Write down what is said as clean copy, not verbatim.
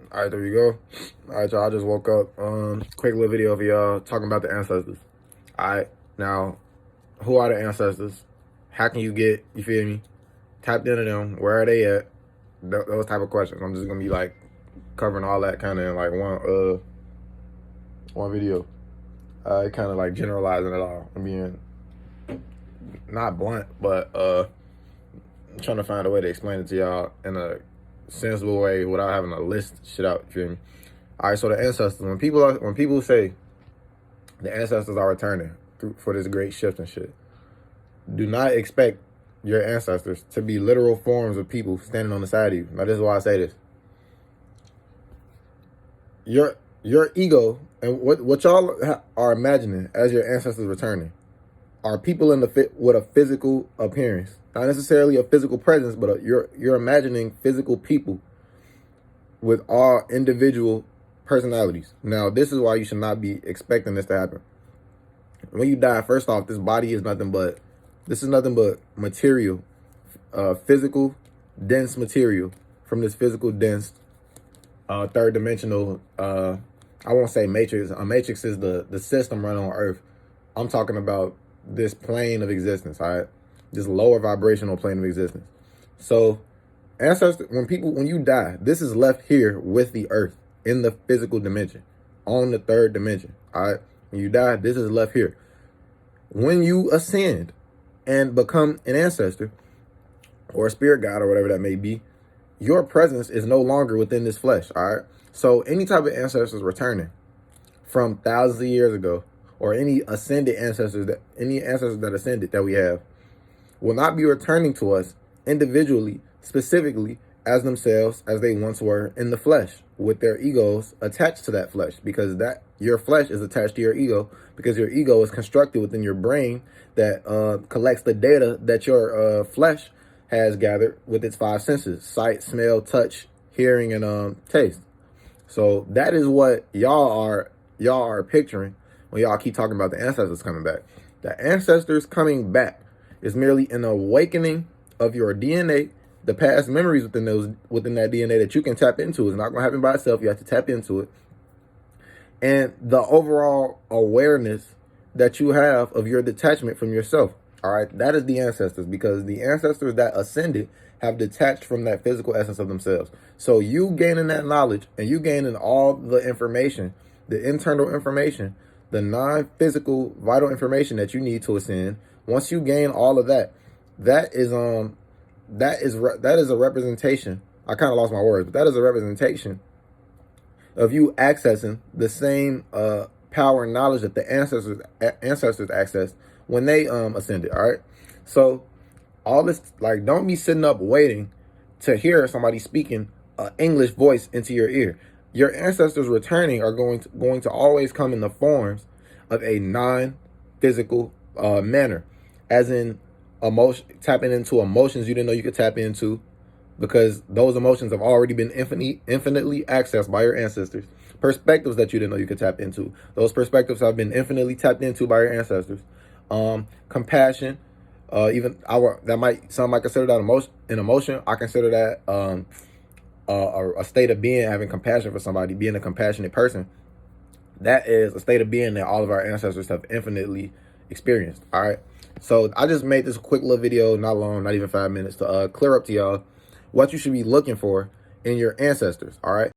All right, there we go. All right, y'all, I just woke up. Quick little video for y'all talking about the ancestors. All right, now, who are the ancestors? How can you get, you feel me, tapped into them? Where are they at? Those type of questions. I'm just gonna be like covering all that kind of in like one video. Kind of like generalizing it all. I'm being not blunt, but I'm trying to find a way to explain it to y'all in a sensible way without having to list shit out. You feel me? All right, so the ancestors. When people say the ancestors are returning for this great shift and shit, do not expect your ancestors to be literal forms of people standing on the side of you. Now, this is why I say this. Your ego and what y'all are imagining as your ancestors returning are people with a physical appearance, not necessarily a physical presence, but you're imagining physical people with all individual personalities. Now, this is why you should not be expecting this to happen. When you die, first off, this body is nothing but material, physical, dense material from this physical, dense, third dimensional. I won't say matrix. A matrix is the system run on Earth. I'm talking about this plane of existence, all right? This lower vibrational plane of existence. So ancestors, when you die, this is left here with the Earth in the physical dimension, on the third dimension, all right? When you die, this is left here. When you ascend and become an ancestor or a spirit guide or whatever that may be, your presence is no longer within this flesh, all right? So any type of ancestors returning from thousands of years ago, or any ancestors that ascended that we have, will not be returning to us individually, specifically as themselves as they once were in the flesh, with their egos attached to that flesh, because your flesh is attached to your ego, because your ego is constructed within your brain that collects the data that your flesh has gathered with its five senses: sight, smell, touch, hearing, and taste. So that is what y'all are picturing when y'all keep talking about the ancestors coming back. The ancestors coming back is merely an awakening of your DNA, the past memories within that DNA that you can tap into. It's not going to happen by itself. You have to tap into it. And the overall awareness that you have of your detachment from yourself. All right, that is the ancestors, because the ancestors that ascended have detached from that physical essence of themselves. So you gaining that knowledge and you gaining all the information, the internal information, the non-physical vital information that you need to ascend. Once you gain all of that, that is a representation. I kind of lost my words, but that is a representation of you accessing the same power and knowledge that the ancestors accessed when they ascended. All right, so all this, like, don't be sitting up waiting to hear somebody speaking English voice into your ear. Your ancestors returning are going to always come in the forms of a non-physical manner, as in tapping into emotions you didn't know you could tap into, because those emotions have already been infinitely accessed by your ancestors. Perspectives that you didn't know you could tap into, those perspectives have been infinitely tapped into by your ancestors. Compassion, some might consider that an emotion. I consider that a state of being, having compassion for somebody, being a compassionate person. That is a state of being that all of our ancestors have infinitely experienced. All right, so I just made this quick little video, not long, not even 5 minutes, to clear up to y'all what you should be looking for in your ancestors. All right.